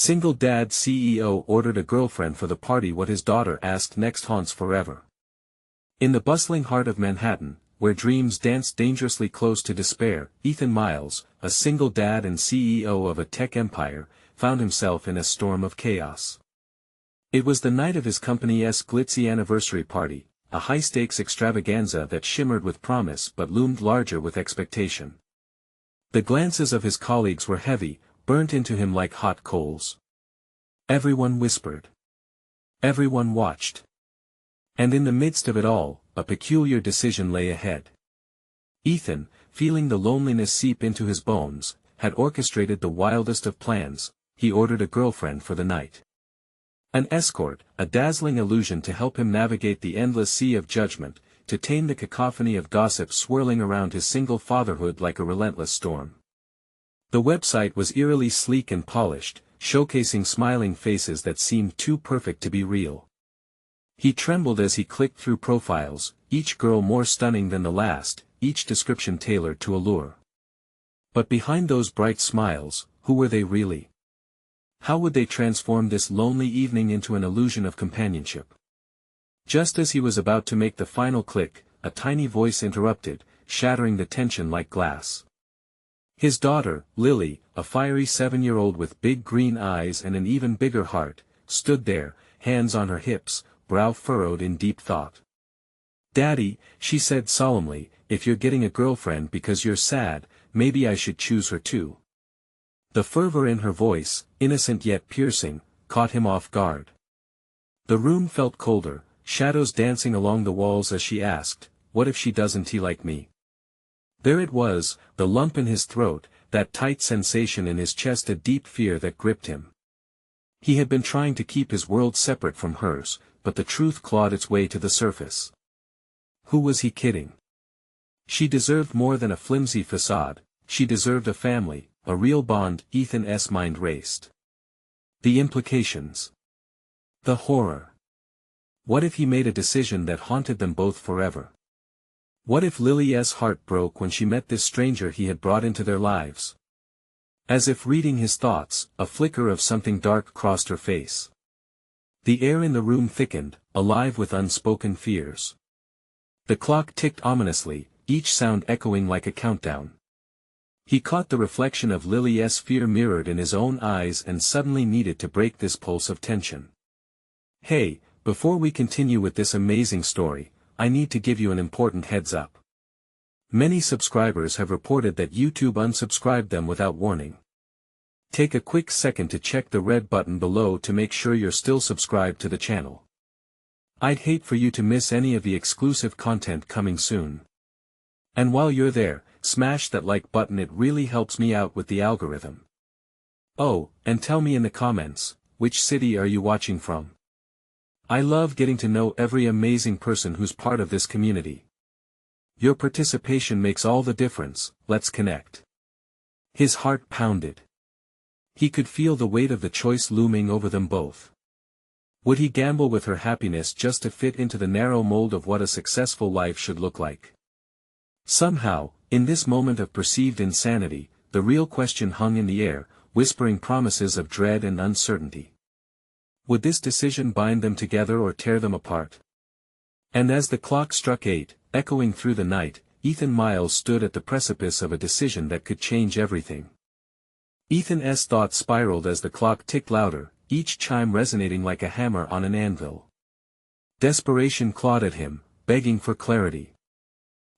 Single dad CEO ordered a girlfriend for the party. What his daughter asked next haunts forever. In the bustling heart of Manhattan, where dreams dance dangerously close to despair, Ethan Miles, a single dad and CEO of a tech empire, found himself in a storm of chaos. It was the night of his company's glitzy anniversary party, a high-stakes extravaganza that shimmered with promise but loomed larger with expectation. The glances of his colleagues were heavy, burnt into him like hot coals. Everyone whispered. Everyone watched. And in the midst of it all, a peculiar decision lay ahead. Ethan, feeling the loneliness seep into his bones, had orchestrated the wildest of plans. He ordered a girlfriend for the night. An escort, a dazzling illusion to help him navigate the endless sea of judgment, to tame the cacophony of gossip swirling around his single fatherhood like a relentless storm. The website was eerily sleek and polished, showcasing smiling faces that seemed too perfect to be real. He trembled as he clicked through profiles, each girl more stunning than the last, each description tailored to allure. But behind those bright smiles, who were they really? How would they transform this lonely evening into an illusion of companionship? Just as he was about to make the final click, a tiny voice interrupted, shattering the tension like glass. His daughter, Lily, a fiery 7-year-old with big green eyes and an even bigger heart, stood there, hands on her hips, brow furrowed in deep thought. "Daddy," she said solemnly, "if you're getting a girlfriend because you're sad, maybe I should choose her too." The fervor in her voice, innocent yet piercing, caught him off guard. The room felt colder, shadows dancing along the walls as she asked, "What if she doesn't like me?" There it was, the lump in his throat, that tight sensation in his chest, a deep fear that gripped him. He had been trying to keep his world separate from hers, but the truth clawed its way to the surface. Who was he kidding? She deserved more than a flimsy facade, she deserved a family, a real bond. Ethan's mind raced. The implications. The horror. What if he made a decision that haunted them both forever? What if Lily's heart broke when she met this stranger he had brought into their lives? As if reading his thoughts, a flicker of something dark crossed her face. The air in the room thickened, alive with unspoken fears. The clock ticked ominously, each sound echoing like a countdown. He caught the reflection of Lily's fear mirrored in his own eyes and suddenly needed to break this pulse of tension. "Hey, before we continue with this amazing story, I need to give you an important heads up. Many subscribers have reported that YouTube unsubscribed them without warning. Take a quick second to check the red button below to make sure you're still subscribed to the channel. I'd hate for you to miss any of the exclusive content coming soon. And while you're there, smash that like button, it really helps me out with the algorithm. Oh, and tell me in the comments, which city are you watching from? I love getting to know every amazing person who's part of this community. Your participation makes all the difference. Let's connect." His heart pounded. He could feel the weight of the choice looming over them both. Would he gamble with her happiness just to fit into the narrow mold of what a successful life should look like? Somehow, in this moment of perceived insanity, the real question hung in the air, whispering promises of dread and uncertainty. Would this decision bind them together or tear them apart? And as the clock struck 8, echoing through the night, Ethan Miles stood at the precipice of a decision that could change everything. Ethan's thoughts spiraled as the clock ticked louder, each chime resonating like a hammer on an anvil. Desperation clawed at him, begging for clarity.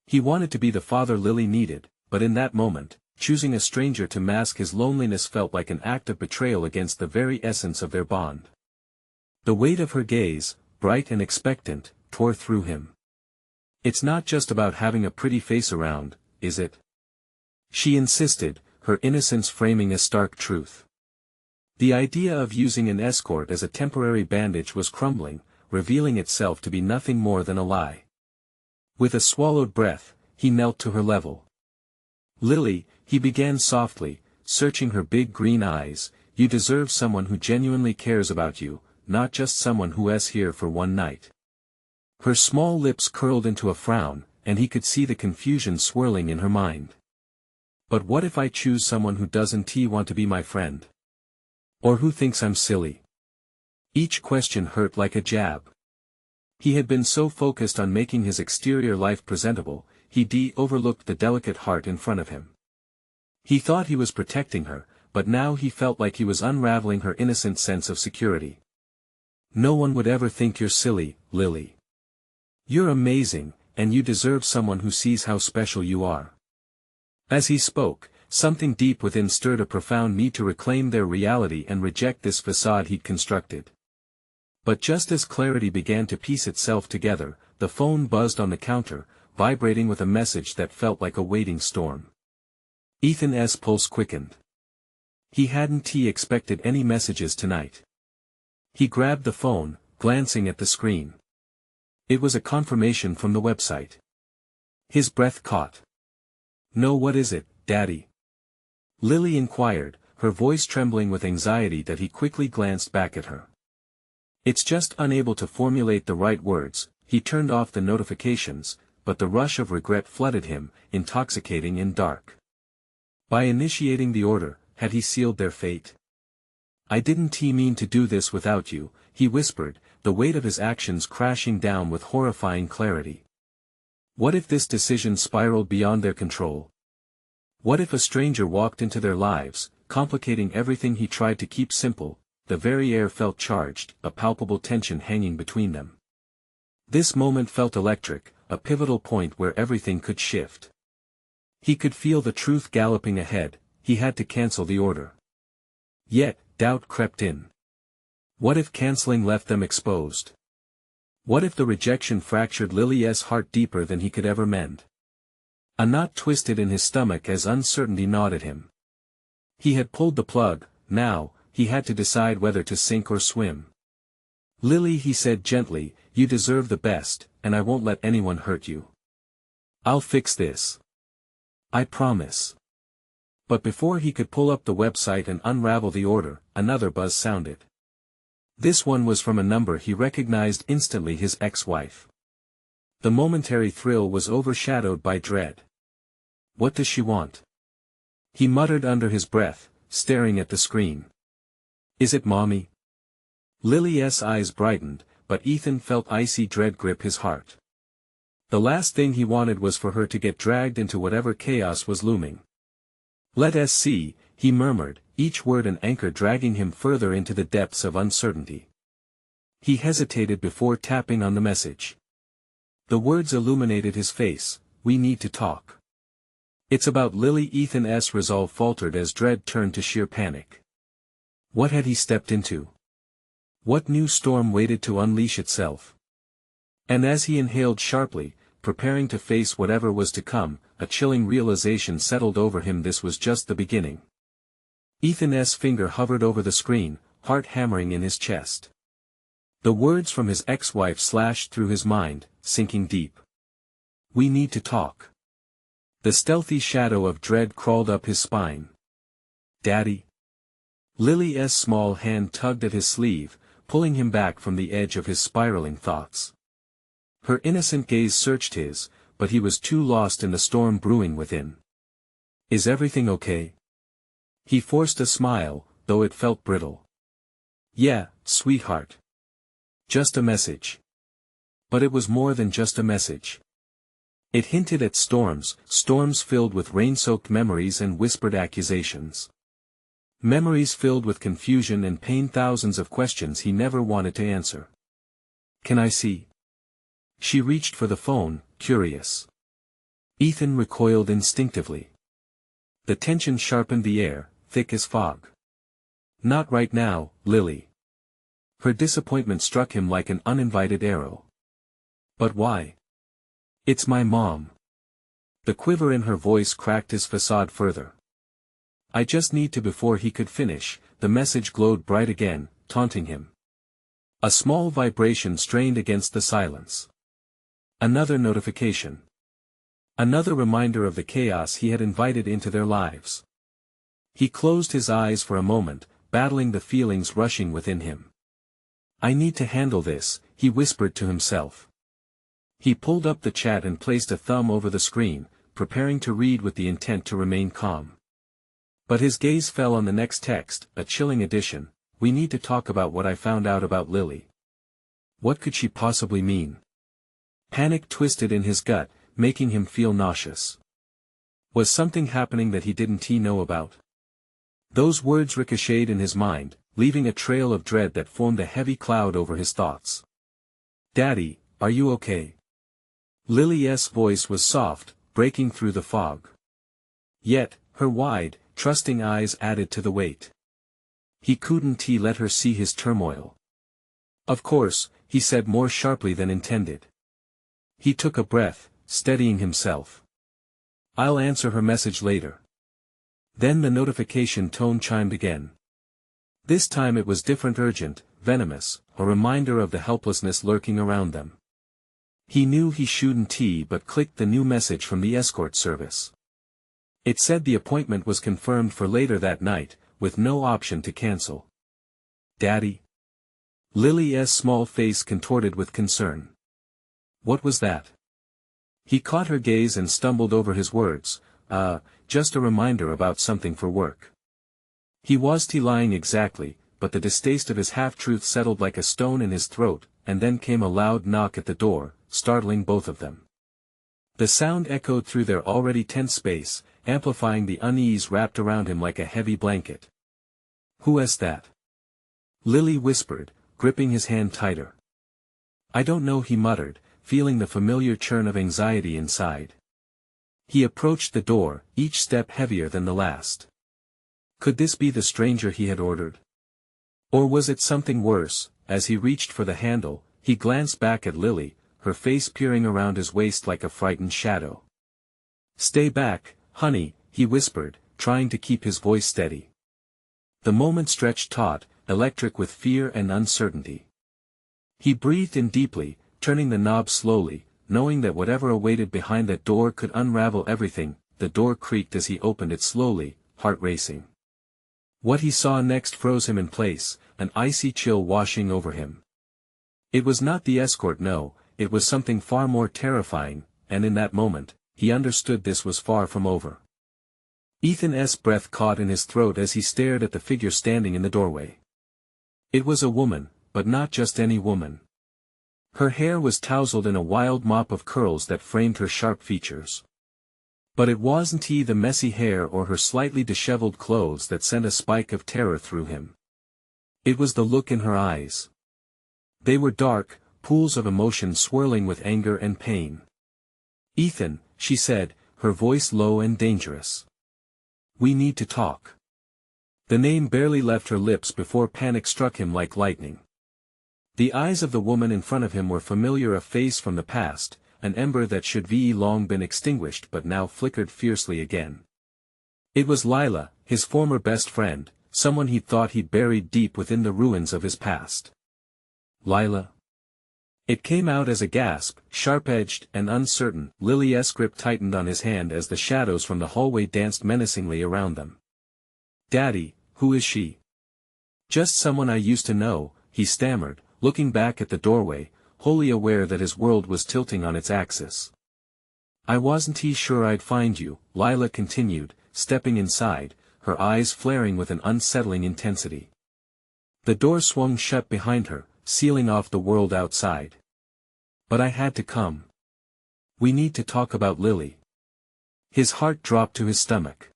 He wanted to be the father Lily needed, but in that moment, choosing a stranger to mask his loneliness felt like an act of betrayal against the very essence of their bond. The weight of her gaze, bright and expectant, tore through him. "It's not just about having a pretty face around, is it?" she insisted, her innocence framing a stark truth. The idea of using an escort as a temporary bandage was crumbling, revealing itself to be nothing more than a lie. With a swallowed breath, he knelt to her level. "Lily," he began softly, searching her big green eyes, "you deserve someone who genuinely cares about you, not just someone who is here for one night." Her small lips curled into a frown, and he could see the confusion swirling in her mind. "But what if I choose someone who doesn't want to be my friend?" Or who thinks I'm silly? Each question hurt like a jab. He had been so focused on making his exterior life presentable, he overlooked the delicate heart in front of him. He thought he was protecting her, but now he felt like he was unraveling her innocent sense of security. No one would ever think you're silly, Lily. You're amazing, and you deserve someone who sees how special you are. As he spoke, something deep within stirred a profound need to reclaim their reality and reject this facade he'd constructed. But just as clarity began to piece itself together, the phone buzzed on the counter, vibrating with a message that felt like a waiting storm. Ethan's pulse quickened. He hadn't expected any messages tonight. He grabbed the phone, glancing at the screen. It was a confirmation from the website. His breath caught. "No, what is it, Daddy?" Lily inquired, her voice trembling with anxiety that he quickly glanced back at her. It's just unable to formulate the right words. He turned off the notifications, but the rush of regret flooded him, intoxicating and dark. By initiating the order, had he sealed their fate? "I didn't mean to do this without you," he whispered, the weight of his actions crashing down with horrifying clarity. What if this decision spiraled beyond their control? What if a stranger walked into their lives, complicating everything he tried to keep simple? The very air felt charged, a palpable tension hanging between them. This moment felt electric, a pivotal point where everything could shift. He could feel the truth galloping ahead. He had to cancel the order. Yet, doubt crept in. What if canceling left them exposed? What if the rejection fractured Lily's heart deeper than he could ever mend? A knot twisted in his stomach as uncertainty gnawed at him. He had pulled the plug. Now, he had to decide whether to sink or swim. "Lily," he said gently, "you deserve the best, and I won't let anyone hurt you. I'll fix this. I promise." But before he could pull up the website and unravel the order, another buzz sounded. This one was from a number he recognized instantly: his ex-wife. The momentary thrill was overshadowed by dread. "What does she want?" he muttered under his breath, staring at the screen. "Is it Mommy?" Lily's eyes brightened, but Ethan felt icy dread grip his heart. The last thing he wanted was for her to get dragged into whatever chaos was looming. "Let us see," he murmured, each word an anchor dragging him further into the depths of uncertainty. He hesitated before tapping on the message. The words illuminated his face: "We need to talk." "It's about Lily." Ethan's resolve faltered as dread turned to sheer panic. What had he stepped into? What new storm waited to unleash itself? And as he inhaled sharply, preparing to face whatever was to come, a chilling realization settled over him: this was just the beginning. Ethan's finger hovered over the screen, heart hammering in his chest. The words from his ex-wife slashed through his mind, sinking deep. "We need to talk." The stealthy shadow of dread crawled up his spine. "Daddy?" Lily's small hand tugged at his sleeve, pulling him back from the edge of his spiraling thoughts. Her innocent gaze searched his, but he was too lost in the storm brewing within. "Is everything okay?" He forced a smile, though it felt brittle. "Yeah, sweetheart. Just a message." But it was more than just a message. It hinted at storms filled with rain-soaked memories and whispered accusations. Memories filled with confusion and pain, thousands of questions he never wanted to answer. "Can I see?" She reached for the phone, curious. Ethan recoiled instinctively. The tension sharpened the air, thick as fog. "Not right now, Lily." Her disappointment struck him like an uninvited arrow. "But why?" "It's my mom." The quiver in her voice cracked his facade further. "I just need to." Before he could finish, the message glowed bright again, taunting him. A small vibration strained against the silence. Another notification. Another reminder of the chaos he had invited into their lives. He closed his eyes for a moment, battling the feelings rushing within him. "I need to handle this," he whispered to himself. He pulled up the chat and placed a thumb over the screen, preparing to read with the intent to remain calm. But his gaze fell on the next text, a chilling addition: "We need to talk about what I found out about Lily." What could she possibly mean? Panic twisted in his gut, making him feel nauseous. Was something happening that he didn't know about? Those words ricocheted in his mind, leaving a trail of dread that formed a heavy cloud over his thoughts. "Daddy, are you okay?" Lily's voice was soft, breaking through the fog. Yet, her wide, trusting eyes added to the weight. He couldn't let her see his turmoil. "Of course," he said more sharply than intended. He took a breath, steadying himself. "I'll answer her message later." Then the notification tone chimed again. This time it was different, urgent, venomous, a reminder of the helplessness lurking around them. He knew he shouldn't but clicked the new message from the escort service. It said the appointment was confirmed for later that night, with no option to cancel. "Daddy?" Lily's small face contorted with concern. What was that? He caught her gaze and stumbled over his words. Just a reminder about something for work." He was lying exactly, but the distaste of his half-truth settled like a stone in his throat, and then came a loud knock at the door, startling both of them. The sound echoed through their already tense space, amplifying the unease wrapped around him like a heavy blanket. "Who is that?" Lily whispered, gripping his hand tighter. "I don't know," he muttered, feeling the familiar churn of anxiety inside. He approached the door, each step heavier than the last. Could this be the stranger he had ordered? Or was it something worse? As he reached for the handle, he glanced back at Lily, her face peering around his waist like a frightened shadow. "Stay back, honey," he whispered, trying to keep his voice steady. The moment stretched taut, electric with fear and uncertainty. He breathed in deeply, turning the knob slowly, knowing that whatever awaited behind that door could unravel everything. The door creaked as he opened it slowly, heart racing. What he saw next froze him in place, an icy chill washing over him. It was not the escort, no, it was something far more terrifying, and in that moment, he understood this was far from over. Ethan's breath caught in his throat as he stared at the figure standing in the doorway. It was a woman, but not just any woman. Her hair was tousled in a wild mop of curls that framed her sharp features. But it wasn't the messy hair or her slightly disheveled clothes that sent a spike of terror through him. It was the look in her eyes. They were dark, pools of emotion swirling with anger and pain. "Ethan," she said, her voice low and dangerous. "We need to talk." The name barely left her lips before panic struck him like lightning. The eyes of the woman in front of him were familiar, a face from the past, an ember that should be long been extinguished but now flickered fiercely again. It was Lila, his former best friend, someone he thought he'd buried deep within the ruins of his past. "Lila?" It came out as a gasp, sharp-edged and uncertain. Lily's grip tightened on his hand as the shadows from the hallway danced menacingly around them. "Daddy, who is she?" "Just someone I used to know," he stammered, looking back at the doorway, wholly aware that his world was tilting on its axis. "I wasn't sure I'd find you," Lila continued, stepping inside, her eyes flaring with an unsettling intensity. The door swung shut behind her, sealing off the world outside. "But I had to come. We need to talk about Lily." His heart dropped to his stomach.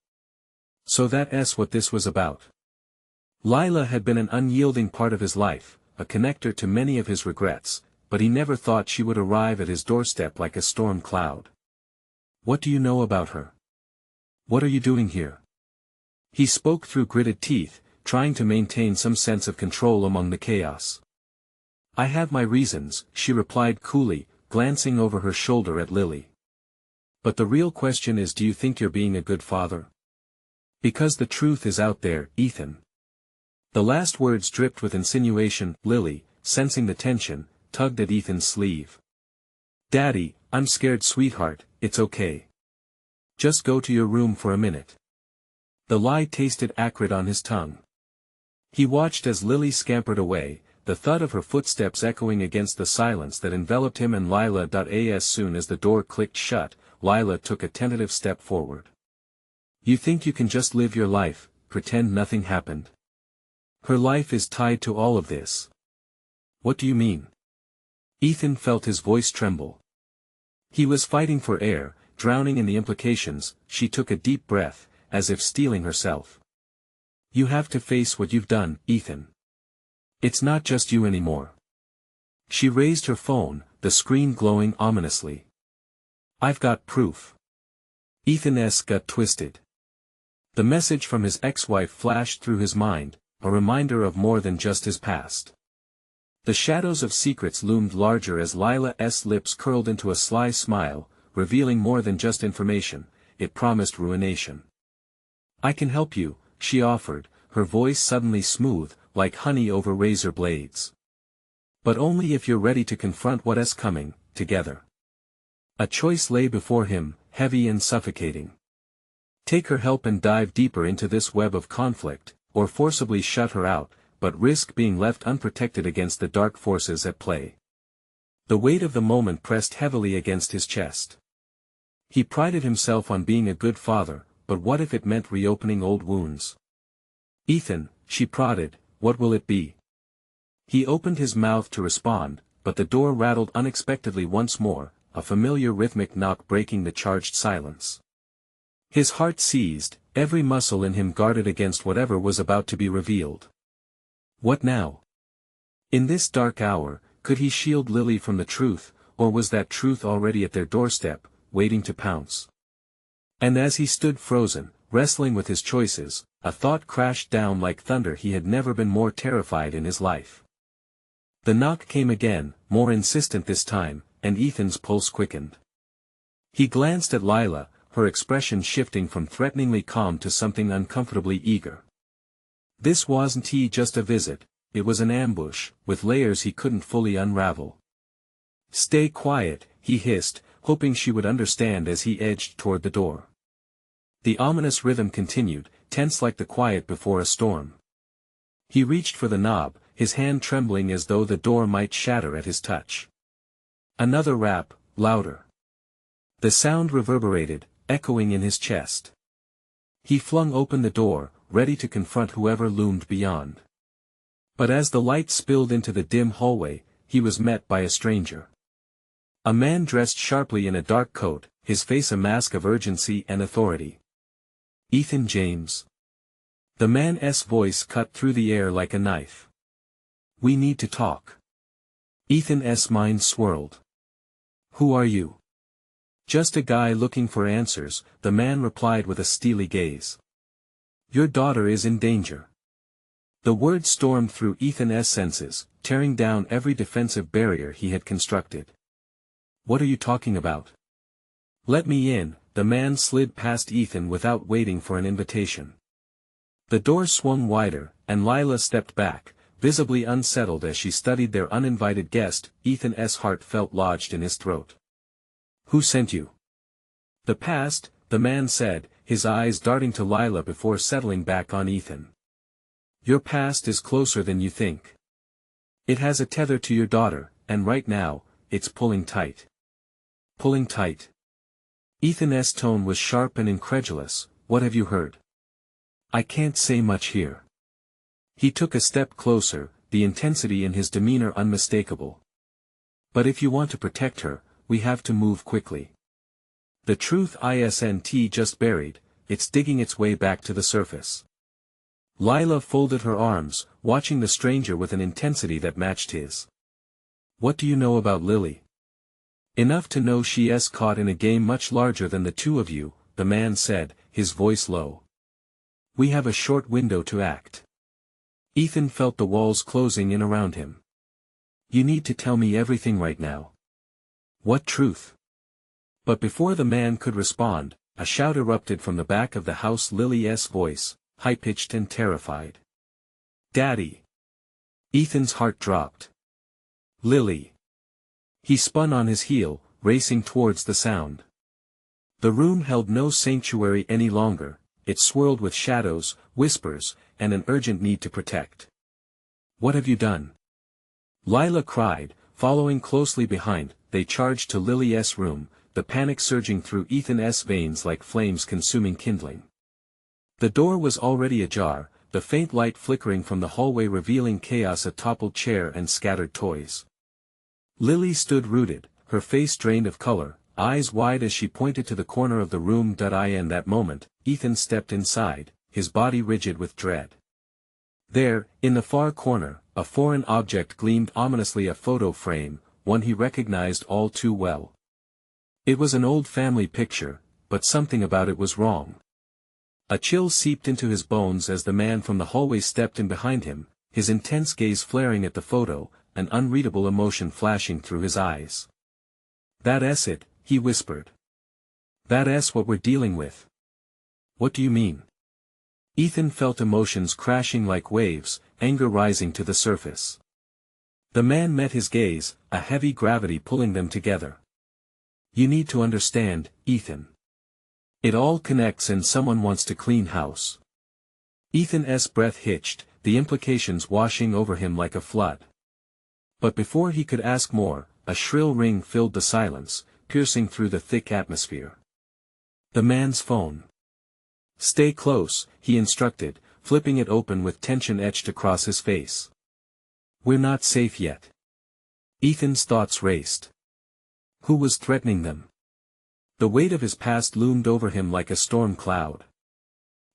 So that's what this was about. Lila had been an unyielding part of his life, a connector to many of his regrets, but he never thought she would arrive at his doorstep like a storm cloud. "What do you know about her? What are you doing here?" He spoke through gritted teeth, trying to maintain some sense of control among the chaos. "I have my reasons," she replied coolly, glancing over her shoulder at Lily. "But the real question is, do you think you're being a good father? Because the truth is out there, Ethan." The last words dripped with insinuation. Lily, sensing the tension, tugged at Ethan's sleeve. "Daddy, I'm scared, sweetheart, it's okay. Just go to your room for a minute." The lie tasted acrid on his tongue. He watched as Lily scampered away, the thud of her footsteps echoing against the silence that enveloped him and Lila. As soon as the door clicked shut, Lila took a tentative step forward. You think you can just live your life, pretend nothing happened? Her life is tied to all of this. What do you mean? Ethan felt his voice tremble. He was fighting for air, drowning in the implications. She took a deep breath, as if steeling herself. You have to face what you've done, Ethan. It's not just you anymore. She raised her phone, the screen glowing ominously. I've got proof. Ethan's gut twisted. The message from his ex-wife flashed through his mind, a reminder of more than just his past. The shadows of secrets loomed larger as Lila's lips curled into a sly smile, revealing more than just information. It promised ruination. I can help you, she offered, her voice suddenly smooth, like honey over razor blades. But only if you're ready to confront what's coming, together. A choice lay before him, heavy and suffocating. Take her help and dive deeper into this web of conflict, or forcibly shut her out, but risk being left unprotected against the dark forces at play. The weight of the moment pressed heavily against his chest. He prided himself on being a good father, but what if it meant reopening old wounds? Ethan, she prodded, what will it be? He opened his mouth to respond, but the door rattled unexpectedly once more, a familiar rhythmic knock breaking the charged silence. His heart seized, every muscle in him guarded against whatever was about to be revealed. What now? In this dark hour, could he shield Lily from the truth, or was that truth already at their doorstep, waiting to pounce? And as he stood frozen, wrestling with his choices, a thought crashed down like thunder. He had never been more terrified in his life. The knock came again, more insistent this time, and Ethan's pulse quickened. He glanced at Lila, her expression shifting from threateningly calm to something uncomfortably eager. This wasn't just a visit, it was an ambush, with layers he couldn't fully unravel. Stay quiet, he hissed, hoping she would understand as he edged toward the door. The ominous rhythm continued, tense like the quiet before a storm. He reached for the knob, his hand trembling as though the door might shatter at his touch. Another rap, louder. The sound reverberated, echoing in his chest. He flung open the door, ready to confront whoever loomed beyond. But as the light spilled into the dim hallway, he was met by a stranger. A man dressed sharply in a dark coat, his face a mask of urgency and authority. Ethan James. The man's voice cut through the air like a knife. We need to talk. Ethan's mind swirled. Who are you? Just a guy looking for answers, the man replied with a steely gaze. Your daughter is in danger. The word stormed through Ethan's senses, tearing down every defensive barrier he had constructed. What are you talking about? Let me in, the man slid past Ethan without waiting for an invitation. The door swung wider, and Lila stepped back, visibly unsettled as she studied their uninvited guest. Ethan's heart felt lodged in his throat. Who sent you? The past, the man said, his eyes darting to Lila before settling back on Ethan. Your past is closer than you think. It has a tether to your daughter, and right now, it's pulling tight. Pulling tight. Ethan's tone was sharp and incredulous. What have you heard? I can't say much here. He took a step closer, the intensity in his demeanor unmistakable. But if you want to protect her, we have to move quickly. The truth isn't just buried, it's digging its way back to the surface. Lila folded her arms, watching the stranger with an intensity that matched his. What do you know about Lily? Enough to know she's caught in a game much larger than the two of you, the man said, his voice low. We have a short window to act. Ethan felt the walls closing in around him. You need to tell me everything right now. What truth? But before the man could respond, a shout erupted from the back of the house. Lily's voice, high-pitched and terrified. Daddy! Ethan's heart dropped. Lily! He spun on his heel, racing towards the sound. The room held no sanctuary any longer, it swirled with shadows, whispers, and an urgent need to protect. What have you done? Lila cried, following closely behind. They charged to Lily's room, the panic surging through Ethan's veins like flames consuming kindling. The door was already ajar, the faint light flickering from the hallway revealing chaos: a toppled chair and scattered toys. Lily stood rooted, her face drained of color, eyes wide as she pointed to the corner of the room. In that moment, Ethan stepped inside, his body rigid with dread. There, in the far corner, a foreign object gleamed ominously: a photo frame, one he recognized all too well. It was an old family picture, but something about it was wrong. A chill seeped into his bones as the man from the hallway stepped in behind him, his intense gaze flaring at the photo, an unreadable emotion flashing through his eyes. "That's it," he whispered. "That's what we're dealing with." "What do you mean?" Ethan felt emotions crashing like waves, anger rising to the surface. The man met his gaze, a heavy gravity pulling them together. "You need to understand, Ethan. It all connects and someone wants to clean house." Ethan's breath hitched, the implications washing over him like a flood. But before he could ask more, a shrill ring filled the silence, piercing through the thick atmosphere. The man's phone. "Stay close," he instructed, flipping it open with tension etched across his face. "We're not safe yet." Ethan's thoughts raced. Who was threatening them? The weight of his past loomed over him like a storm cloud.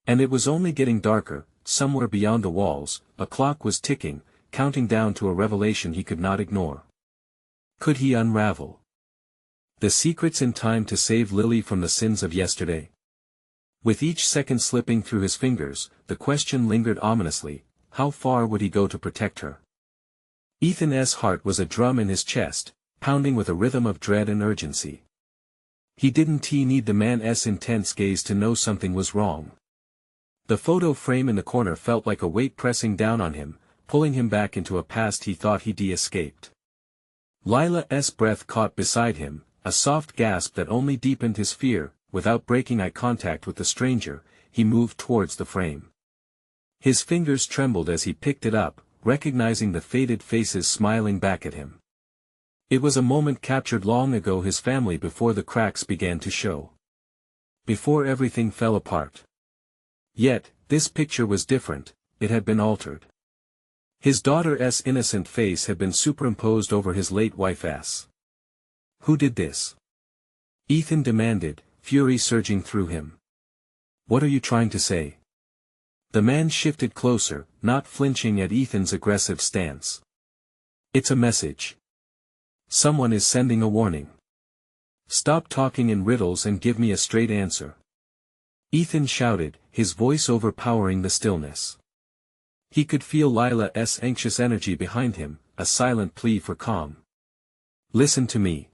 And it was only getting darker. Somewhere beyond the walls, a clock was ticking, counting down to a revelation he could not ignore. Could he unravel the secrets in time to save Lily from the sins of yesterday? With each second slipping through his fingers, the question lingered ominously: how far would he go to protect her? Ethan's heart was a drum in his chest, pounding with a rhythm of dread and urgency. He didn't need the man's intense gaze to know something was wrong. The photo frame in the corner felt like a weight pressing down on him, pulling him back into a past he thought he'd escaped. Lila's breath caught beside him, a soft gasp that only deepened his fear. Without breaking eye contact with the stranger, he moved towards the frame. His fingers trembled as he picked it up, recognizing the faded faces smiling back at him. It was a moment captured long ago, his family, before the cracks began to show. Before everything fell apart. Yet, this picture was different, it had been altered. His daughter's innocent face had been superimposed over his late wife's. Who did this? Ethan demanded, fury surging through him. "What are you trying to say?" The man shifted closer, not flinching at Ethan's aggressive stance. "It's a message. Someone is sending a warning. Stop talking in riddles and give me a straight answer." Ethan shouted, his voice overpowering the stillness. He could feel Lila's anxious energy behind him, a silent plea for calm. "Listen to me.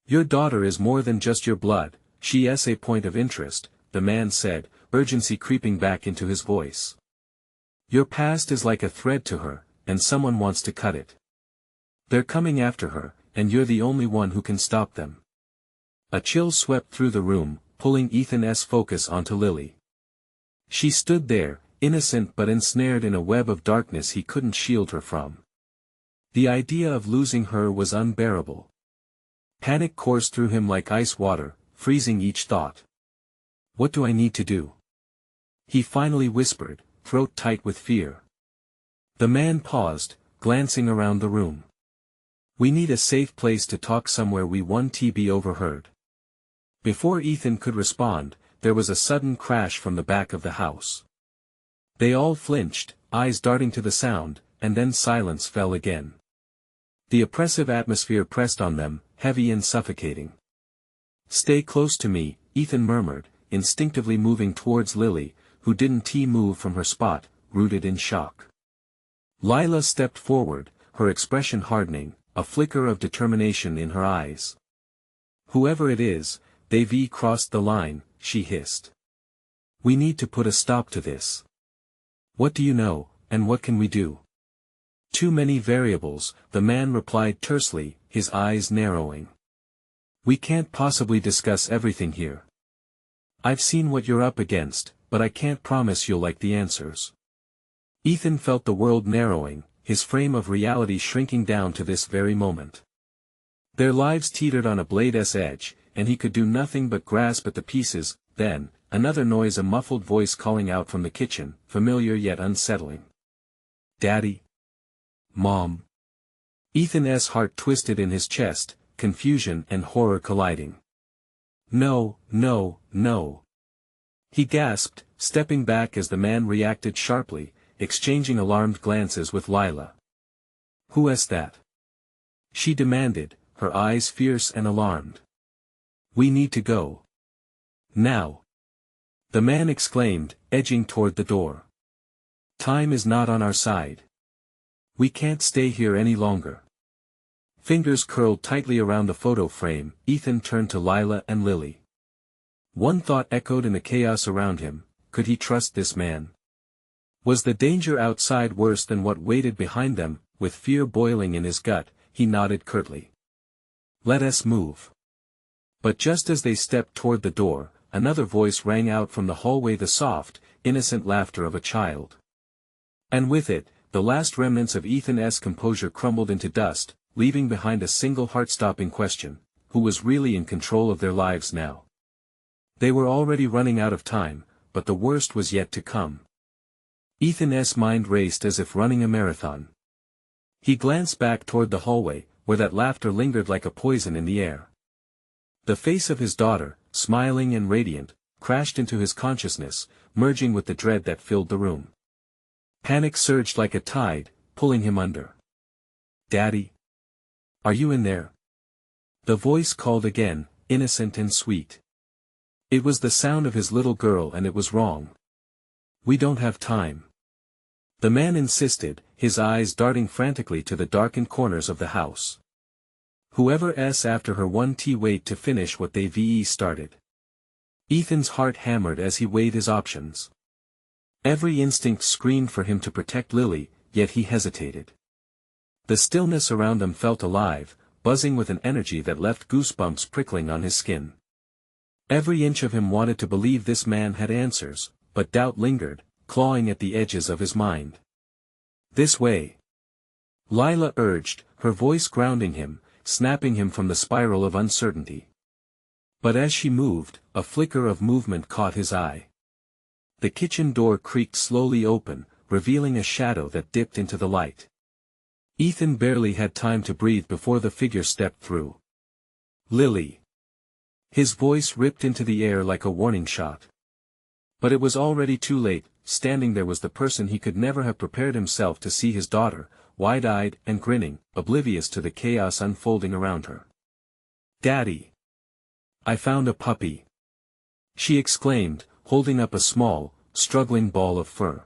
Your daughter is more than just your blood, she's a point of interest," the man said, urgency creeping back into his voice. "Your past is like a thread to her, and someone wants to cut it. They're coming after her, and you're the only one who can stop them." A chill swept through the room, pulling Ethan's focus onto Lily. She stood there, innocent but ensnared in a web of darkness he couldn't shield her from. The idea of losing her was unbearable. Panic coursed through him like ice water, freezing each thought. "What do I need to do?" he finally whispered, throat tight with fear. The man paused, glancing around the room. "We need a safe place to talk, somewhere we won't be overheard." Before Ethan could respond, there was a sudden crash from the back of the house. They all flinched, eyes darting to the sound, and then silence fell again. The oppressive atmosphere pressed on them, heavy and suffocating. "Stay close to me," Ethan murmured, instinctively moving towards Lily, who didn't move from her spot, rooted in shock. Lila stepped forward, her expression hardening, a flicker of determination in her eyes. "Whoever it is, they've crossed the line," she hissed. "We need to put a stop to this." "What do you know, and what can we do?" "Too many variables," the man replied tersely, his eyes narrowing. "We can't possibly discuss everything here. I've seen what you're up against, but I can't promise you'll like the answers." Ethan felt the world narrowing, his frame of reality shrinking down to this very moment. Their lives teetered on a blade's edge, and he could do nothing but grasp at the pieces. Then, another noise, a muffled voice calling out from the kitchen, familiar yet unsettling. Daddy? Mom? Ethan's heart twisted in his chest, confusion and horror colliding. No, no, no. He gasped, stepping back as the man reacted sharply, exchanging alarmed glances with Lila. Who is that? She demanded, her eyes fierce and alarmed. We need to go. Now. The man exclaimed, edging toward the door. Time is not on our side. We can't stay here any longer. Fingers curled tightly around the photo frame, Ethan turned to Lila and Lily. One thought echoed in the chaos around him: could he trust this man? Was the danger outside worse than what waited behind them? With fear boiling in his gut, he nodded curtly. Let us move. But just as they stepped toward the door, another voice rang out from the hallway, the soft, innocent laughter of a child. And with it, the last remnants of Ethan's composure crumbled into dust, leaving behind a single heart-stopping question: who was really in control of their lives now? They were already running out of time, but the worst was yet to come. Ethan's mind raced as if running a marathon. He glanced back toward the hallway, where that laughter lingered like a poison in the air. The face of his daughter, smiling and radiant, crashed into his consciousness, merging with the dread that filled the room. Panic surged like a tide, pulling him under. Daddy? Are you in there? The voice called again, innocent and sweet. It was the sound of his little girl, and it was wrong. We don't have time. The man insisted, his eyes darting frantically to the darkened corners of the house. Whoever's after her wait to finish what they started. Ethan's heart hammered as he weighed his options. Every instinct screamed for him to protect Lily, yet he hesitated. The stillness around them felt alive, buzzing with an energy that left goosebumps prickling on his skin. Every inch of him wanted to believe this man had answers, but doubt lingered, clawing at the edges of his mind. This way. Lila urged, her voice grounding him, snapping him from the spiral of uncertainty. But as she moved, a flicker of movement caught his eye. The kitchen door creaked slowly open, revealing a shadow that dipped into the light. Ethan barely had time to breathe before the figure stepped through. Lily. His voice ripped into the air like a warning shot. But it was already too late. Standing there was the person he could never have prepared himself to see: his daughter, wide-eyed and grinning, oblivious to the chaos unfolding around her. Daddy! I found a puppy! She exclaimed, holding up a small, struggling ball of fur.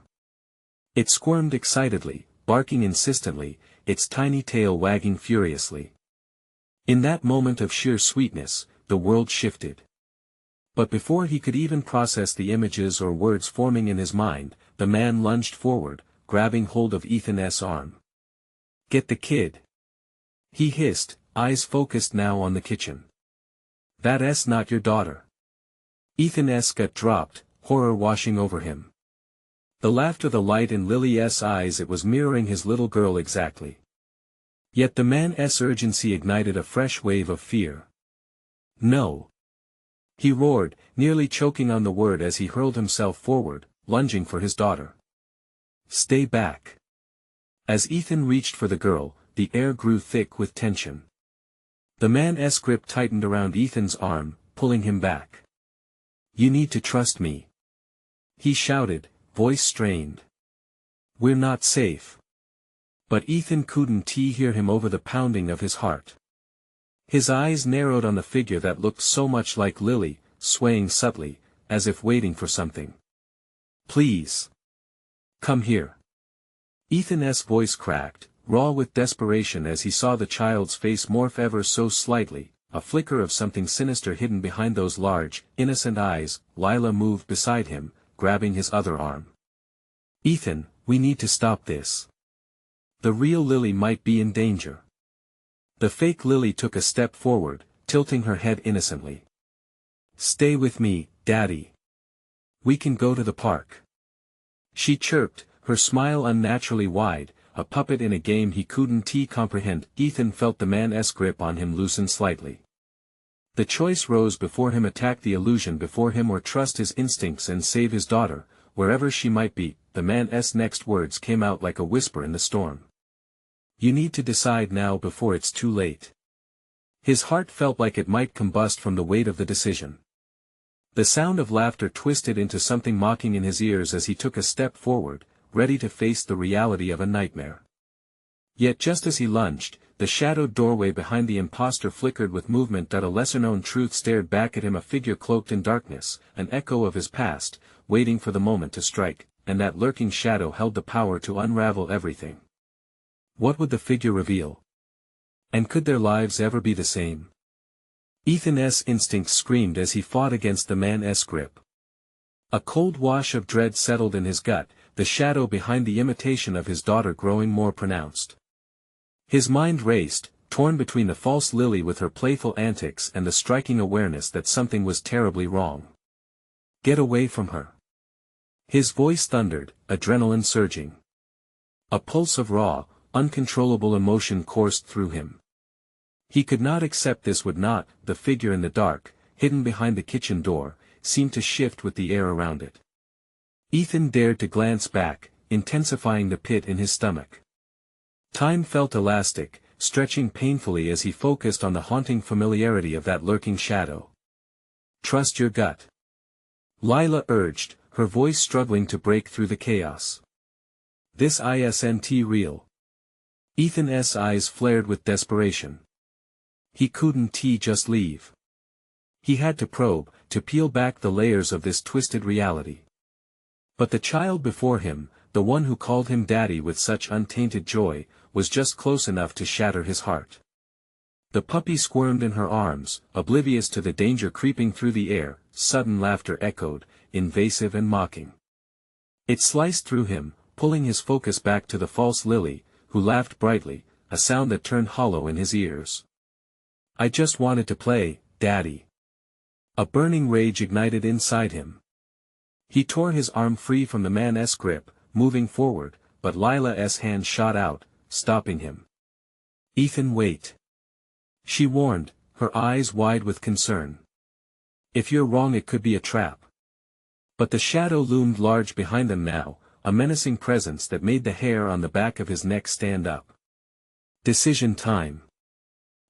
It squirmed excitedly, barking insistently, its tiny tail wagging furiously. In that moment of sheer sweetness, the world shifted. But before he could even process the images or words forming in his mind, the man lunged forward, grabbing hold of Ethan's arm. Get the kid! He hissed, eyes focused now on the kitchen. That's not your daughter. Ethan's gut dropped, horror washing over him. The laughter, the light in Lily's eyes, it was mirroring his little girl exactly. Yet the man's urgency ignited a fresh wave of fear. No! He roared, nearly choking on the word as he hurled himself forward, lunging for his daughter. Stay back! As Ethan reached for the girl, the air grew thick with tension. The man's grip tightened around Ethan's arm, pulling him back. You need to trust me. He shouted, voice strained. We're not safe. But Ethan couldn't hear him over the pounding of his heart. His eyes narrowed on the figure that looked so much like Lily, swaying subtly, as if waiting for something. Please. Come here. Ethan's voice cracked, raw with desperation as he saw the child's face morph ever so slightly, a flicker of something sinister hidden behind those large, innocent eyes. Lila moved beside him, grabbing his other arm. Ethan, we need to stop this. The real Lily might be in danger. The fake Lily took a step forward, tilting her head innocently. Stay with me, Daddy. We can go to the park. She chirped, her smile unnaturally wide, a puppet in a game he couldn't comprehend. Ethan felt the man's grip on him loosen slightly. The choice rose before him: attack the illusion before him or trust his instincts and save his daughter, wherever she might be. The man's next words came out like a whisper in the storm. You need to decide now before it's too late. His heart felt like it might combust from the weight of the decision. The sound of laughter twisted into something mocking in his ears as he took a step forward, ready to face the reality of a nightmare. Yet just as he lunged, the shadowed doorway behind the impostor flickered with movement. A lesser-known truth stared back at him, a figure cloaked in darkness, an echo of his past, waiting for the moment to strike, and that lurking shadow held the power to unravel everything. What would the figure reveal? And could their lives ever be the same? Ethan's instincts screamed as he fought against the man's grip. A cold wash of dread settled in his gut, the shadow behind the imitation of his daughter growing more pronounced. His mind raced, torn between the false Lily with her playful antics and the striking awareness that something was terribly wrong. Get away from her. His voice thundered, adrenaline surging. A pulse of raw, uncontrollable emotion coursed through him. He could not accept this, would not. The figure in the dark, hidden behind the kitchen door, seemed to shift with the air around it. Ethan dared to glance back, intensifying the pit in his stomach. Time felt elastic, stretching painfully as he focused on the haunting familiarity of that lurking shadow. Trust your gut. Lila urged, her voice struggling to break through the chaos. This isn't real. Ethan's eyes flared with desperation. He couldn't just leave. He had to probe, to peel back the layers of this twisted reality. But the child before him, the one who called him daddy with such untainted joy, was just close enough to shatter his heart. The puppy squirmed in her arms, oblivious to the danger creeping through the air. Sudden laughter echoed, invasive and mocking. It sliced through him, pulling his focus back to the false Lily, who laughed brightly, a sound that turned hollow in his ears. I just wanted to play, Daddy. A burning rage ignited inside him. He tore his arm free from the man's grip, moving forward, but Lila's hand shot out, stopping him. Ethan, wait. She warned, her eyes wide with concern. If you're wrong, it could be a trap. But the shadow loomed large behind them now, a menacing presence that made the hair on the back of his neck stand up. Decision time.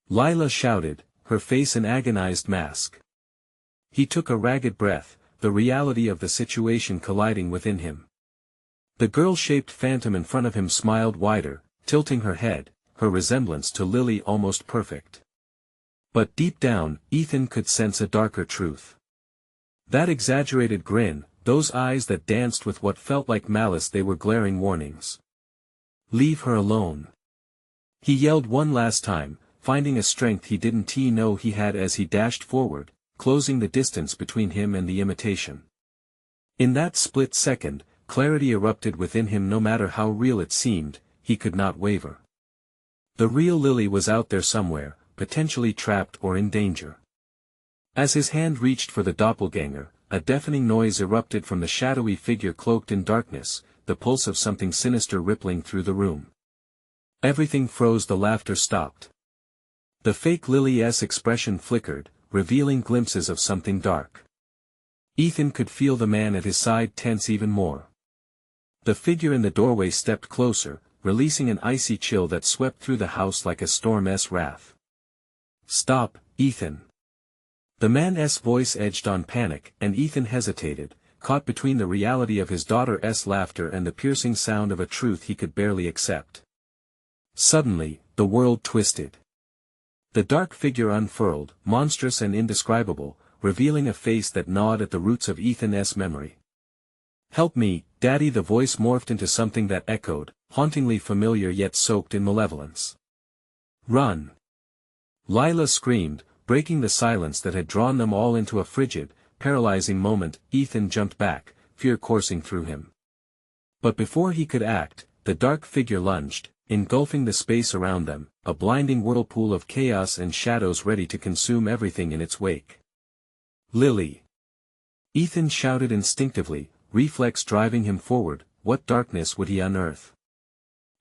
Lila shouted, her face an agonized mask. He took a ragged breath, the reality of the situation colliding within him. The girl-shaped phantom in front of him smiled wider, tilting her head, her resemblance to Lily almost perfect. But deep down, Ethan could sense a darker truth. That exaggerated grin, those eyes that danced with what felt like malice, they were glaring warnings. Leave her alone. He yelled one last time, finding a strength he didn't know he had as he dashed forward, closing the distance between him and the imitation. In that split second, clarity erupted within him. No matter how real it seemed, he could not waver. The real Lily was out there somewhere, potentially trapped or in danger. As his hand reached for the doppelganger, a deafening noise erupted from the shadowy figure cloaked in darkness, the pulse of something sinister rippling through the room. Everything froze, the laughter stopped. The fake Lily's expression flickered, revealing glimpses of something dark. Ethan could feel the man at his side tense even more. The figure in the doorway stepped closer, releasing an icy chill that swept through the house like a storm's wrath. Stop, Ethan. The man's voice edged on panic, and Ethan hesitated, caught between the reality of his daughter's laughter and the piercing sound of a truth he could barely accept. Suddenly, the world twisted. The dark figure unfurled, monstrous and indescribable, revealing a face that gnawed at the roots of Ethan's memory. Help me, Daddy. The voice morphed into something that echoed, hauntingly familiar yet soaked in malevolence. Run! Lila screamed, breaking the silence that had drawn them all into a frigid, paralyzing moment. Ethan jumped back, fear coursing through him. But before he could act, the dark figure lunged, engulfing the space around them, a blinding whirlpool of chaos and shadows ready to consume everything in its wake. Lily! Ethan shouted instinctively, reflex driving him forward. What darkness would he unearth?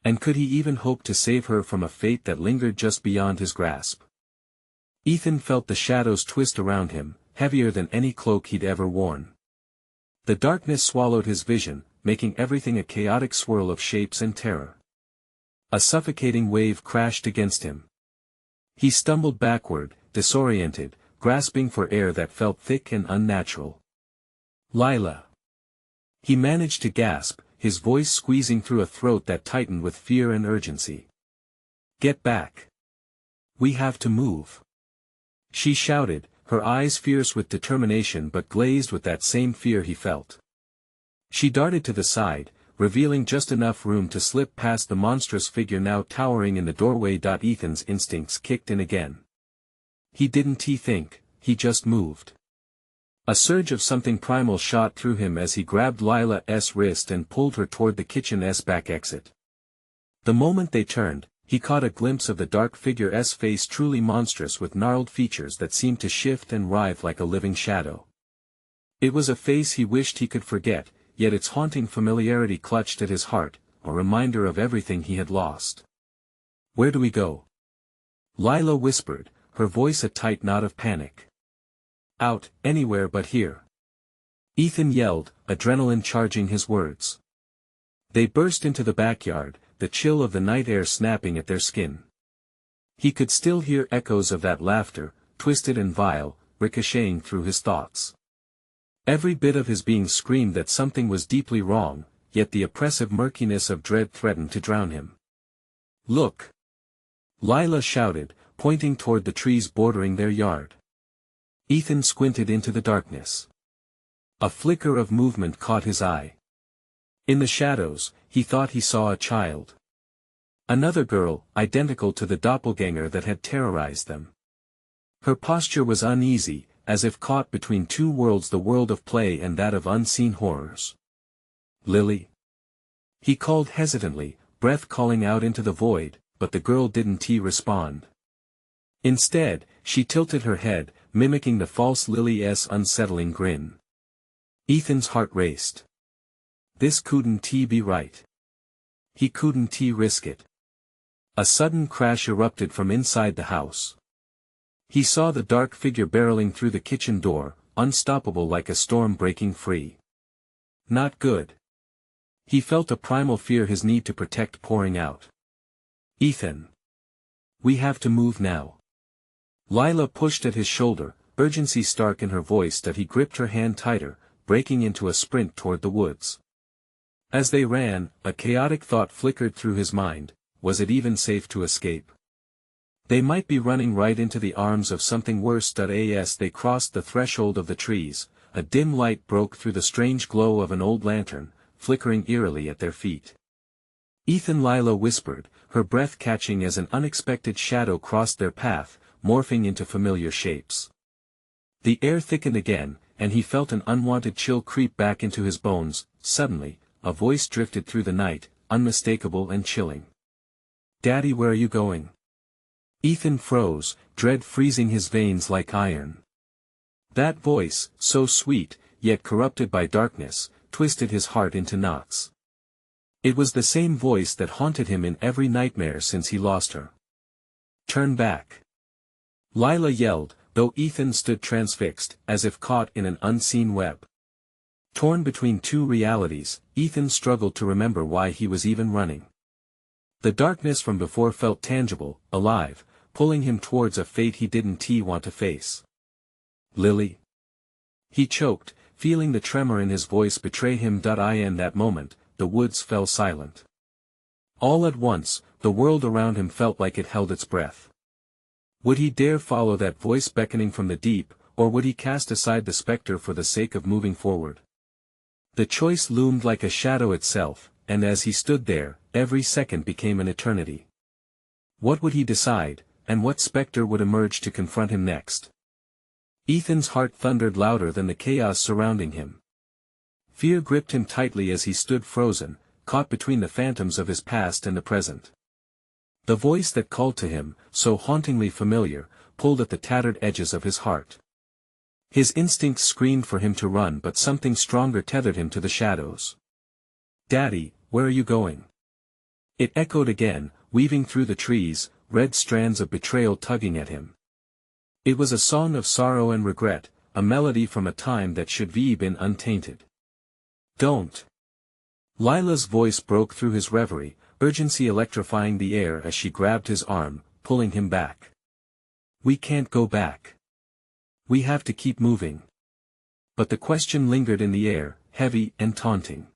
And could he even hope to save her from a fate that lingered just beyond his grasp? Ethan felt the shadows twist around him, heavier than any cloak he'd ever worn. The darkness swallowed his vision, making everything a chaotic swirl of shapes and terror. A suffocating wave crashed against him. He stumbled backward, disoriented, grasping for air that felt thick and unnatural. Lila! He managed to gasp, his voice squeezing through a throat that tightened with fear and urgency. Get back! We have to move! She shouted, her eyes fierce with determination but glazed with that same fear he felt. She darted to the side, revealing just enough room to slip past the monstrous figure now towering in the doorway. Ethan's instincts kicked in again. He didn't think, he just moved. A surge of something primal shot through him as he grabbed Lila's wrist and pulled her toward the kitchen's back exit. The moment they turned, he caught a glimpse of the dark figure's face, truly monstrous with gnarled features that seemed to shift and writhe like a living shadow. It was a face he wished he could forget, yet its haunting familiarity clutched at his heart, a reminder of everything he had lost. Where do we go? Lila whispered, her voice a tight knot of panic. Out, anywhere but here. Ethan yelled, adrenaline charging his words. They burst into the backyard, the chill of the night air snapping at their skin. He could still hear echoes of that laughter, twisted and vile, ricocheting through his thoughts. Every bit of his being screamed that something was deeply wrong, yet the oppressive murkiness of dread threatened to drown him. Look! Lila shouted, pointing toward the trees bordering their yard. Ethan squinted into the darkness. A flicker of movement caught his eye. In the shadows, he thought he saw a child. Another girl, identical to the doppelganger that had terrorized them. Her posture was uneasy, as if caught between two worlds, the world of play and that of unseen horrors. Lily? He called hesitantly, breath calling out into the void, but the girl didn't respond. Instead, she tilted her head, mimicking the false Lily's unsettling grin. Ethan's heart raced. This couldn't be right. He couldn't risk it. A sudden crash erupted from inside the house. He saw the dark figure barreling through the kitchen door, unstoppable like a storm breaking free. Not good. He felt a primal fear, his need to protect pouring out. Ethan. We have to move now. Lila pushed at his shoulder, urgency stark in her voice that he gripped her hand tighter, breaking into a sprint toward the woods. As they ran, a chaotic thought flickered through his mind, was it even safe to escape? They might be running right into the arms of something worse. As they crossed the threshold of the trees, a dim light broke through the strange glow of an old lantern, flickering eerily at their feet. Ethan, Lila whispered, her breath catching as an unexpected shadow crossed their path, morphing into familiar shapes. The air thickened again, and he felt an unwanted chill creep back into his bones. Suddenly, a voice drifted through the night, unmistakable and chilling. Daddy, where are you going? Ethan froze, dread freezing his veins like iron. That voice, so sweet, yet corrupted by darkness, twisted his heart into knots. It was the same voice that haunted him in every nightmare since he lost her. Turn back. Lila yelled, though Ethan stood transfixed, as if caught in an unseen web. Torn between two realities, Ethan struggled to remember why he was even running. The darkness from before felt tangible, alive, pulling him towards a fate he didn't want to face. Lily? He choked, feeling the tremor in his voice betray him. In that moment, the woods fell silent. All at once, the world around him felt like it held its breath. Would he dare follow that voice beckoning from the deep, or would he cast aside the specter for the sake of moving forward? The choice loomed like a shadow itself, and as he stood there, every second became an eternity. What would he decide, and what specter would emerge to confront him next? Ethan's heart thundered louder than the chaos surrounding him. Fear gripped him tightly as he stood frozen, caught between the phantoms of his past and the present. The voice that called to him, so hauntingly familiar, pulled at the tattered edges of his heart. His instincts screamed for him to run, but something stronger tethered him to the shadows. Daddy, where are you going? It echoed again, weaving through the trees, red strands of betrayal tugging at him. It was a song of sorrow and regret, a melody from a time that should be been untainted. Don't. Lila's voice broke through his reverie, urgency electrifying the air as she grabbed his arm, pulling him back. We can't go back. We have to keep moving. But the question lingered in the air, heavy and taunting.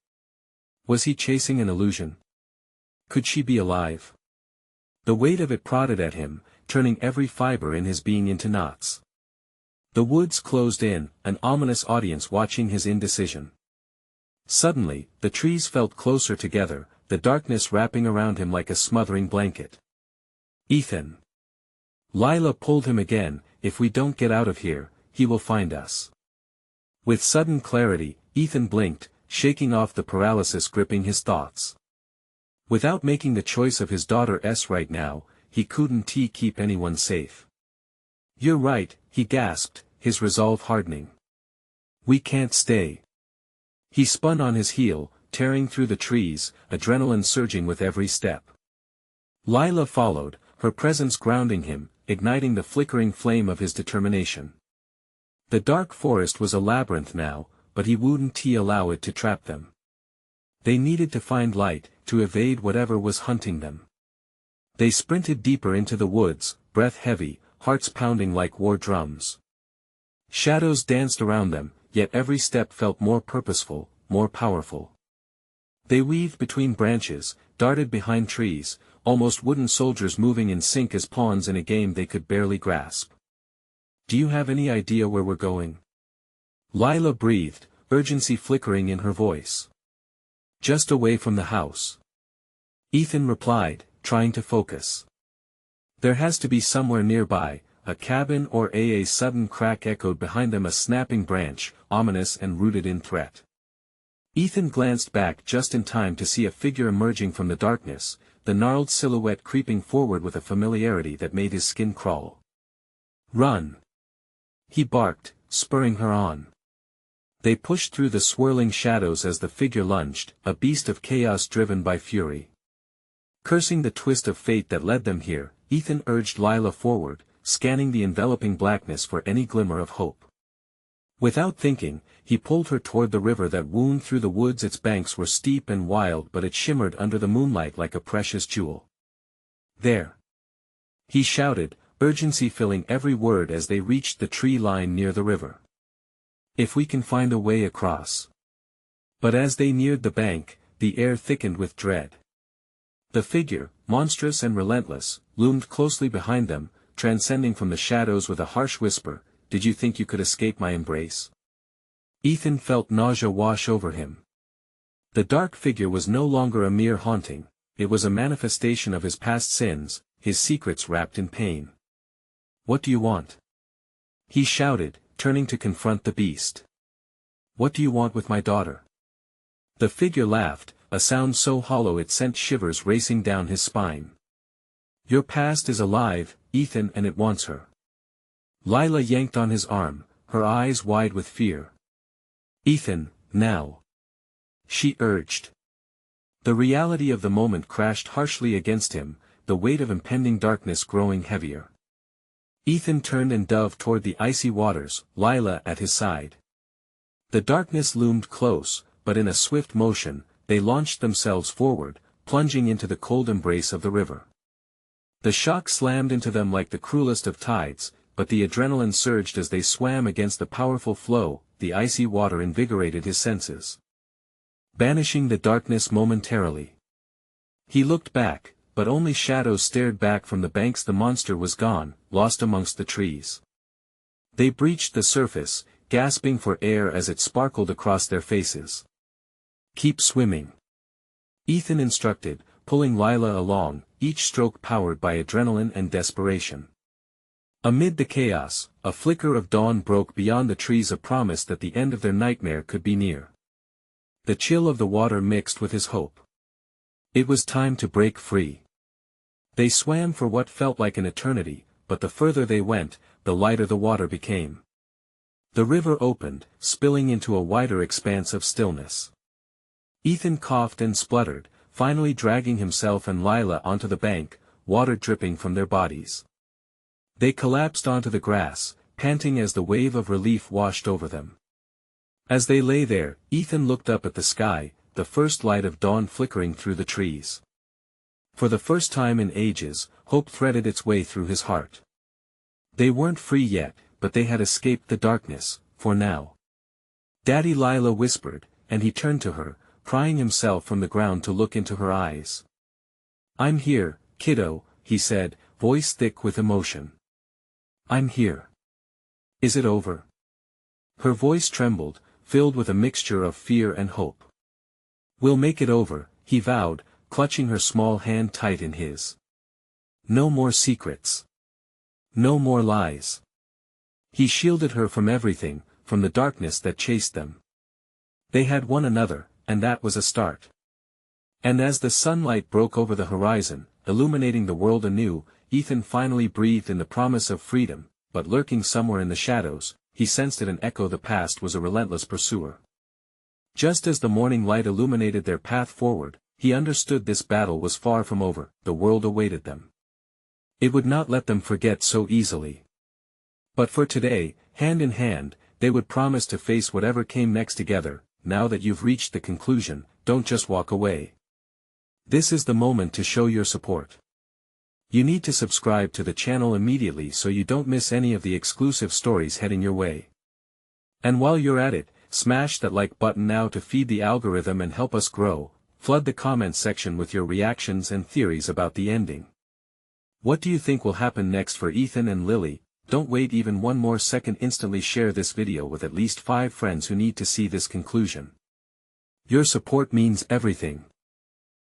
Was he chasing an illusion? Could she be alive? The weight of it prodded at him, turning every fiber in his being into knots. The woods closed in, an ominous audience watching his indecision. Suddenly, the trees felt closer together, the darkness wrapping around him like a smothering blanket. Ethan. Lila pulled him again. If we don't get out of here, he will find us. With sudden clarity, Ethan blinked, shaking off the paralysis gripping his thoughts. Without making the choice of his daughter's right now, he couldn't keep anyone safe. You're right, he gasped, his resolve hardening. We can't stay. He spun on his heel, tearing through the trees, adrenaline surging with every step. Lila followed, her presence grounding him, igniting the flickering flame of his determination. The dark forest was a labyrinth now, but he wouldn't allow it to trap them. They needed to find light, to evade whatever was hunting them. They sprinted deeper into the woods, breath heavy, hearts pounding like war drums. Shadows danced around them, yet every step felt more purposeful, more powerful. They weaved between branches, darted behind trees, almost wooden soldiers moving in sync as pawns in a game they could barely grasp. Do you have any idea where we're going? Lila breathed, urgency flickering in her voice. Just away from the house. Ethan replied, trying to focus. There has to be somewhere nearby, a cabin or a sudden crack echoed behind them, a snapping branch, ominous and rooted in threat. Ethan glanced back just in time to see a figure emerging from the darkness, the gnarled silhouette creeping forward with a familiarity that made his skin crawl. Run! He barked, spurring her on. They pushed through the swirling shadows as the figure lunged, a beast of chaos driven by fury. Cursing the twist of fate that led them here, Ethan urged Lila forward, scanning the enveloping blackness for any glimmer of hope. Without thinking, he pulled her toward the river that wound through the woods. Its banks were steep and wild, but it shimmered under the moonlight like a precious jewel. There! He shouted, urgency filling every word as they reached the tree line near the river. If we can find a way across. But as they neared the bank, the air thickened with dread. The figure, monstrous and relentless, loomed closely behind them, transcending from the shadows with a harsh whisper, "Did you think you could escape my embrace?" Ethan felt nausea wash over him. The dark figure was no longer a mere haunting, it was a manifestation of his past sins, his secrets wrapped in pain. "What do you want?" he shouted, turning to confront the beast. "What do you want with my daughter?" The figure laughed, a sound so hollow it sent shivers racing down his spine. "Your past is alive, Ethan, and it wants her." Lila yanked on his arm, her eyes wide with fear. "Ethan, now!" she urged. The reality of the moment crashed harshly against him, the weight of impending darkness growing heavier. Ethan turned and dove toward the icy waters, Lila at his side. The darkness loomed close, but in a swift motion, they launched themselves forward, plunging into the cold embrace of the river. The shock slammed into them like the cruelest of tides, but the adrenaline surged as they swam against the powerful flow. The icy water invigorated his senses, banishing the darkness momentarily. He looked back, but only shadows stared back from the banks. The monster was gone, lost amongst the trees. They breached the surface, gasping for air as it sparkled across their faces. "Keep swimming," Ethan instructed, pulling Lila along, each stroke powered by adrenaline and desperation. Amid the chaos, a flicker of dawn broke beyond the trees, a promise that the end of their nightmare could be near. The chill of the water mixed with his hope. It was time to break free. They swam for what felt like an eternity, but the further they went, the lighter the water became. The river opened, spilling into a wider expanse of stillness. Ethan coughed and spluttered, finally dragging himself and Lila onto the bank, water dripping from their bodies. They collapsed onto the grass, panting as the wave of relief washed over them. As they lay there, Ethan looked up at the sky, the first light of dawn flickering through the trees. For the first time in ages, hope threaded its way through his heart. They weren't free yet, but they had escaped the darkness, for now. "Daddy," Lila whispered, and he turned to her, prying himself from the ground to look into her eyes. "I'm here, kiddo," he said, voice thick with emotion. "I'm here. Is it over?" Her voice trembled, filled with a mixture of fear and hope. "We'll make it over," he vowed, clutching her small hand tight in his. "No more secrets. No more lies." He shielded her from everything, from the darkness that chased them. They had one another, and that was a start. And as the sunlight broke over the horizon, illuminating the world anew, Ethan finally breathed in the promise of freedom, but lurking somewhere in the shadows, he sensed it an echo the past was a relentless pursuer. Just as the morning light illuminated their path forward, he understood this battle was far from over, the world awaited them. It would not let them forget so easily. But for today, hand in hand, they would promise to face whatever came next together. Now that you've reached the conclusion, don't just walk away. This is the moment to show your support. You need to subscribe to the channel immediately so you don't miss any of the exclusive stories heading your way. And while you're at it, smash that like button now to feed the algorithm and help us grow. Flood the comments section with your reactions and theories about the ending. What do you think will happen next for Ethan and Lily? Don't wait even one more second, instantly share this video with at least 5 friends who need to see this conclusion. Your support means everything.